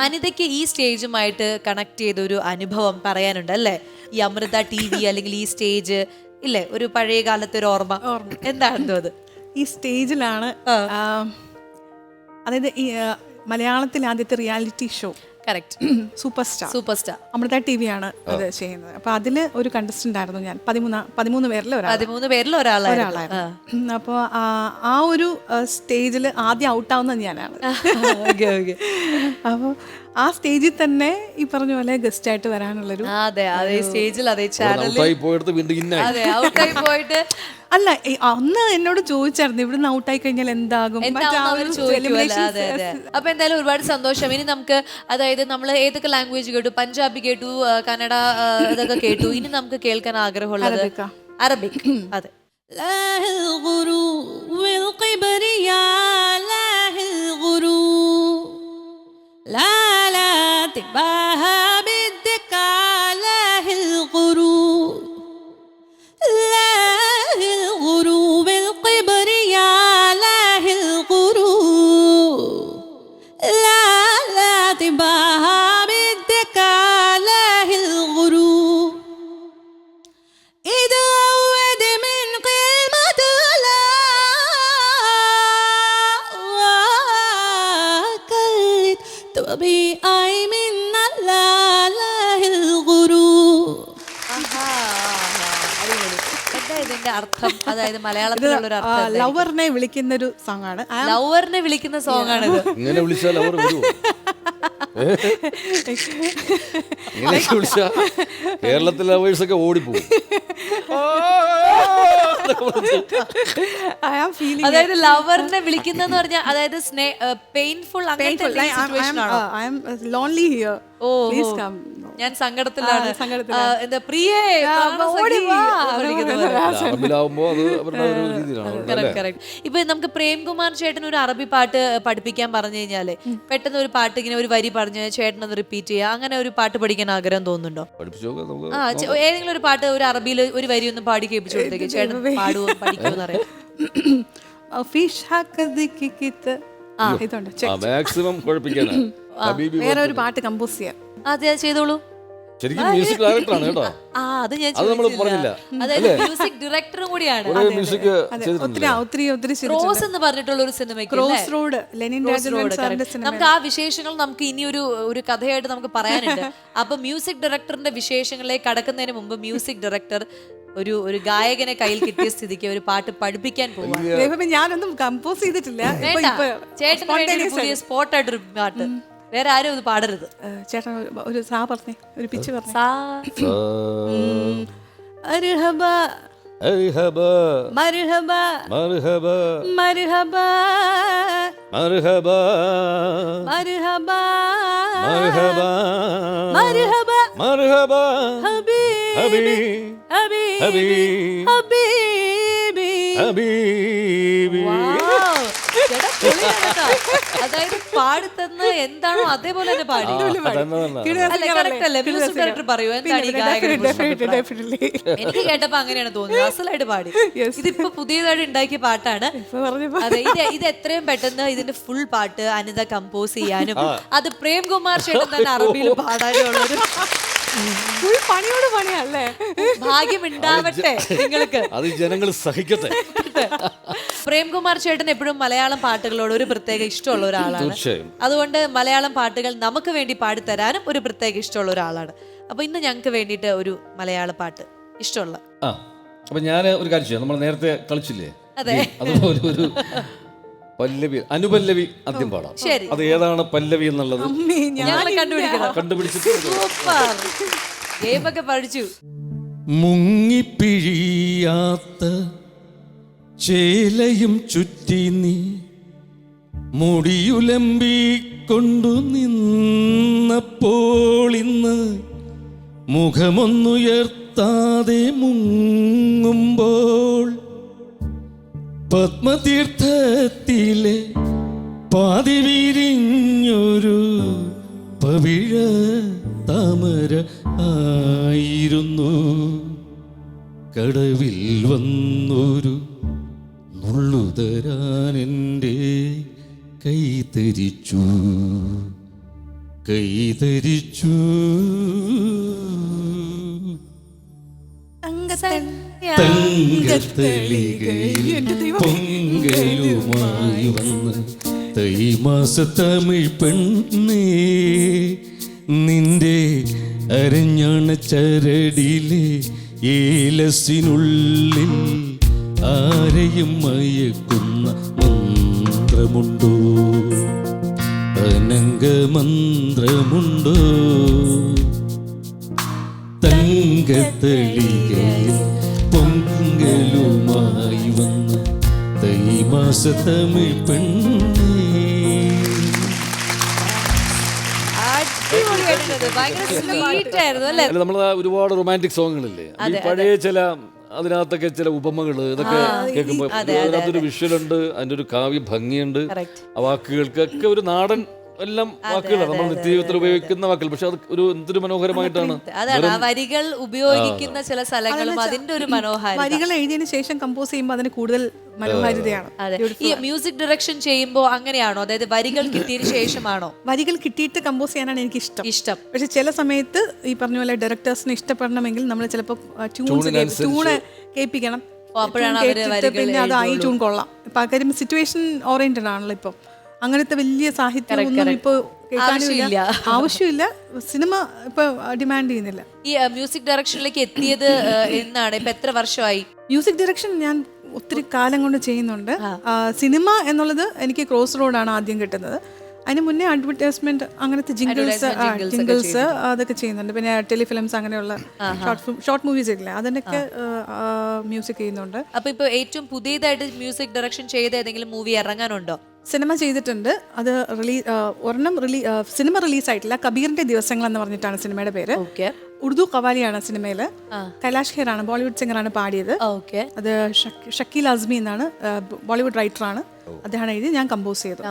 അനിതയ്ക്ക് ഈ സ്റ്റേജുമായിട്ട് കണക്ട് ചെയ്ത ഒരു അനുഭവം പറയാനുണ്ട് അല്ലേ? ഈ അമൃത TV അല്ലെങ്കിൽ ഈ സ്റ്റേജ് ഇല്ലേ, ഒരു പഴയ കാലത്തെ ഒരു ഓർമ്മ എന്താണെന്തോ അത്? ഈ സ്റ്റേജിലാണ് അതായത് ഈ മലയാളത്തിൽ ആദ്യത്തെ reality show correct, super star Amrita TV ആണ് അത് ചെയ്യുന്നത്. അപ്പൊ അതില് ഒരു കണ്ടസ്റ്റന്റ് ആയിരുന്നു ഞാൻ. 13 പേരിൽ ഒരാളായിരുന്നു. അപ്പോൾ ആ ഒരു സ്റ്റേജിൽ ആദ്യം ഔട്ടാവുന്നത് ഞാനാണ്. അപ്പോൾ ആ സ്റ്റേജിൽ തന്നെ ഈ പറഞ്ഞ പോലെ ഗസ്റ്റ് ആയിട്ട് വരാനുള്ളൊരു സ്റ്റേജിൽ പോയിട്ട് അല്ല, അന്ന് എന്നോട് ചോദിച്ചായിരുന്നു ഇവിടുന്ന് ഔട്ടായി കഴിഞ്ഞാൽ എന്താകും. അപ്പൊ എന്തായാലും ഒരുപാട് സന്തോഷം. ഇനി നമുക്ക് അതായത് നമ്മൾ ഏതൊക്കെ ലാംഗ്വേജ് കേട്ടു? പഞ്ചാബി കേട്ടു, കന്നഡ ഇതൊക്കെ കേട്ടു. ഇനി നമുക്ക് കേൾക്കാൻ ആഗ്രഹമുള്ളത് അറബിക്. അതെ. അർത്ഥം അതായത് മലയാളത്തിലുള്ള ഒരു അർത്ഥം ലവറിനെ വിളിക്കുന്ന ഒരു സോങ് ആണ്. ലവറിനെ വിളിക്കുന്ന സോങ് ആണ് ഇത്. ഇങ്ങനെ വിളിച്ചാൽ ലവർ വരുമോ? ഇങ്ങനെയൊക്കെ വിളിച്ചാ കേരളത്തിലെ ലവേഴ്സ് ഒക്കെ ഓടിപ്പോകും. അതായത് ലവറിനെ വിളിക്കുന്നെന്ന് പറഞ്ഞാൽ അതായത് പെയിൻഫുൾ ഞാൻ സങ്കടത്തിലാണ്, എന്താ പ്രിയേ ഇപ്പൊ നമുക്ക് പ്രേംകുമാർ ചേട്ടൻ ഒരു അറബി പാട്ട് പഠിപ്പിക്കാൻ പറഞ്ഞു കഴിഞ്ഞാല് പെട്ടെന്ന് ഒരു പാട്ട് ഇങ്ങനെ ഒരു വരി പറഞ്ഞ് ചേട്ടൻ അത് റിപ്പീറ്റ് ചെയ്യുക, അങ്ങനെ ഒരു പാട്ട് പഠിക്കാൻ ആഗ്രഹം തോന്നുന്നുണ്ടോ? ഏതെങ്കിലും ഒരു പാട്ട് ഒരു അറബിയിൽ ഒരു വരി ഒന്ന് പാടി കേൾപ്പിച്ചു കൊടുത്തേക്ക് ചേട്ടൻ പാടുവോ പഠിക്കുമെന്ന് അറിയാം. വേറെ ഒരു പാട്ട് കമ്പോസ് ചെയ്യാം. അതെ ചെയ്തോളൂ. ശരിക്കും മ്യൂസിക് ഡയറക്ടറാണ് കേട്ടോ. അത് നമ്മൾ പറഞ്ഞില്ല. അതായത് മ്യൂസിക് ഡയറക്ടറും കൂടിയാണ്. ക്രോസ് എന്ന് പറഞ്ഞിട്ടുള്ള ഒരു സിനിമയ്ക്ക് നമുക്ക് ആ വിശേഷങ്ങൾ നമുക്ക് ഇനി ഒരു കഥയായിട്ട് നമുക്ക് പറയാനുണ്ട്. അപ്പൊ മ്യൂസിക് ഡയറക്ടറിന്റെ വിശേഷങ്ങളിലേക്ക് കടക്കുന്നതിന് മുമ്പ് മ്യൂസിക് ഡയറക്ടർ ഒരു ഗായകനെ കയ്യിൽ കിട്ടിയ സ്ഥിതിക്ക് ഒരു പാട്ട് പഠിപ്പിക്കാൻ പോവാണ്. ഞാനൊന്നും കമ്പോസ് ചെയ്തിട്ടില്ല. ചേട്ടന് പുതിയ സ്പോട്ടായിട്ടൊരു പാട്ട്, വേറെ ആരും ഇത് പാടരുത്. ചേട്ടൻ ഒരു സാ പറഞ്ഞേ, ഒരു പിച്ച് പറഞ്ഞേ. مرحبا مرحبا مرحبا مرحبا مرحبا مرحبا مرحبا مرحبا مرحبا حبيبي حبيبي حبيبي حبيبي അതായത് പാടുത്തന്ന് എന്താണോ അതേപോലെ തന്നെ പാടി. പറയൂ എന്താണ് ഈ ഗായകൻ? എനിക്ക് കേട്ടപ്പോ അങ്ങനെയാണ് തോന്നിയത്, അസലായിട്ട് പാടി. ഇതിപ്പോ പുതിയതായിട്ട് ഉണ്ടാക്കിയ പാട്ടാണ്. അതെ, ഇത് എത്രയും പെട്ടെന്ന് ഇതിന്റെ ഫുൾ പാട്ട് അനിത കമ്പോസ് ചെയ്യാനും അത് പ്രേംകുമാർ ചേട്ടൻ തന്നെ അറബിയിൽ പാടാനും ഉള്ളൊരു പണിയോട് പണിയല്ലേ. ഭാഗ്യം ഉണ്ടാവട്ടെ നിങ്ങൾക്ക്, അത് ജനങ്ങൾ സഹിക്കട്ടെ. പ്രേംകുമാർ ചേട്ടൻ എപ്പോഴും മലയാളം പാട്ടുകളോട് ഒരു പ്രത്യേക ഇഷ്ടമുള്ള ഒരാളാണ്. അതുകൊണ്ട് മലയാളം പാട്ടുകൾ നമുക്ക് വേണ്ടി പാടിത്തരാനും ഒരു പ്രത്യേക ഇഷ്ടമുള്ള ഒരാളാണ്. അപ്പൊ ഇന്ന് ഞങ്ങൾക്ക് വേണ്ടിയിട്ട് ഒരു മലയാള പാട്ട് ഇഷ്ടമുള്ള. അപ്പൊ ഞാൻ ഒരു കാര്യം ചെയ്യാം, നമ്മൾ നേരത്തെ കളിച്ചില്ലേ, അതുപോലെ ഒരു പല്ലവി അനുപല്ലവി ആദ്യം പാടാം. അത് ഏതാണ് പല്ലവി എന്നുള്ളത് കണ്ടുപിടിക്കണം. പഠിച്ചു. മുങ്ങിപ്പിഴിയാത്ത ചേലയും ചുറ്റി നീ മുടിയുലമ്പിക്കൊണ്ടു നിന്നപ്പോൾ ഇന്ന് മുഖമൊന്നുയർത്താതെ മുങ്ങുമ്പോൾ പത്മതീർത്ഥത്തിലെ പാതി വിരിഞ്ഞൊരു പവിഴ താമര ആയിരുന്നു. കടവിൽ വന്നൊരു നുള്ളുതരാൻ എൻ്റെ കൈ തരിച്ചു. കൈതരിച്ചു തങ്കത്തളികയിൽ പൊങ്കലുമായി വന്ന് തൈമാസ തമിഴ് പെണ്ണേ നിന്റെ അരഞ്ഞാണ ചരടിലെ ഏലസിനുള്ളിൽ ആരെയും മയക്കുന്ന മന്ത്രമുണ്ടോ അനംഗമന്ത്രമുണ്ടോ തങ്കത്തളികയിൽ പൊങ്കലുമായി വന്ന തൈമാസ തമിഴ് പെണ്ണേ. നമ്മൾ ഒരുപാട് റൊമാൻറ്റിക് സോങ്ങുകളില്ലേ, ഈ പഴയ ചില അതിനകത്തൊക്കെ ചില ഉപമകള് ഇതൊക്കെ കേൾക്കുമ്പോൾ അതിനകത്തൊരു വിഷ്വലുണ്ട്, അതിന്റെ ഒരു കാവ്യ ഭംഗിയുണ്ട്, ആ വാക്കുകൾക്കൊക്കെ ഒരു നാടൻ എല്ലാം വാക്കുകളാണ് നമ്മൾ നിത്യജീവിതത്തിൽ ഉപയോഗിക്കുന്ന വാക്കുകൾ. പക്ഷെ അത് ഒരു എന്തൊരു മനോഹരമായിട്ടാണ് അതാണ് ആ വരികൾ ഉപയോഗിക്കുന്ന ചില സ്ഥലങ്ങളും അതിന്റെ ഒരു മനോഹാരിത. വരികൾ എഴുതിയതിനു ശേഷം കമ്പോസ് ചെയ്യുമ്പോൾ അതിന് കൂടുതൽ മനോഹാരിതയാണ്. ഈ മ്യൂസിക് ഡയറക്ഷൻ ചെയ്യുമ്പോൾ അങ്ങനെയാണോ, അതായത് വരികൾ കിട്ടിയതിന് ശേഷമാണോ? വരികൾ കിട്ടിയിട്ട് കമ്പോസ് ചെയ്യാനാണ് എനിക്ക് ഇഷ്ടം. പക്ഷെ ചില സമയത്ത് ഈ പറഞ്ഞ പോലെ ഡയറക്ടേഴ്സിന് ഇഷ്ടപ്പെടണമെങ്കിൽ നമ്മൾ ചിലപ്പോൾ ട്യൂണ് കേൾപ്പിക്കണം. പിന്നെ അത് ഈ ട്യൂൺ കൊള്ളാം. ഇപ്പൊ ആ കാര്യം സിറ്റുവേഷൻ ഓറിയന്റഡ് ആണല്ലോ. ഇപ്പൊ അങ്ങനത്തെ വലിയ സാഹിത്യം ഒന്നും ഇപ്പൊ കേൾക്കാനില്ല, ആവശ്യമില്ല. സിനിമ ഇപ്പൊ ഡിമാൻഡ് ചെയ്യുന്നില്ല. ഈ മ്യൂസിക് ഡയറക്ഷനിലേക്ക് എത്തിയത് എന്നാണ്? ഇപ്പൊ എത്ര വർഷമായി മ്യൂസിക് ഡയറക്ഷൻ? ഞാൻ ഒത്തിരി കാലം കൊണ്ട് ചെയ്യുന്നുണ്ട്. സിനിമ എന്നുള്ളത് എനിക്ക് ക്രോസ് റോഡാണ് ആദ്യം കിട്ടുന്നത്. അതിന് മുന്നേ അഡ്വർടൈസ്മെന്റ് അങ്ങനത്തെ ജിംഗിൾസ് അതൊക്കെ ചെയ്യുന്നുണ്ട്. പിന്നെ ടെലിഫിലിംസ് അങ്ങനെയുള്ള ഷോർട്ട് മൂവീസ് ഇല്ല, അതിനൊക്കെ മ്യൂസിക് ചെയ്യുന്നുണ്ട്. അപ്പൊ ഇപ്പൊ ഏറ്റവും പുതിയതായിട്ട് മ്യൂസിക് ഡയറക്ഷൻ ചെയ്ത ഏതെങ്കിലും മൂവി ഇറങ്ങാനുണ്ടോ? സിനിമ ചെയ്തിട്ടുണ്ട്. അത് സിനിമ റിലീസായിട്ടില്ല. കബീറിന്റെ ദിവസങ്ങൾ എന്ന് പറഞ്ഞിട്ടാണ് സിനിമയുടെ പേര്. ഉറുദു കവാലിയാണ് സിനിമയില്. കൈലാഷ് ഖേറാണ്, ബോളിവുഡ് സിംഗറാണ് പാടിയത്. അത് ഷക്കീൽ അസ്മി എന്നാണ്, ബോളിവുഡ് റൈറ്ററാണ്. അദ്ദേഹമാണ് എഴുതി, ഞാൻ കമ്പോസ് ചെയ്തു.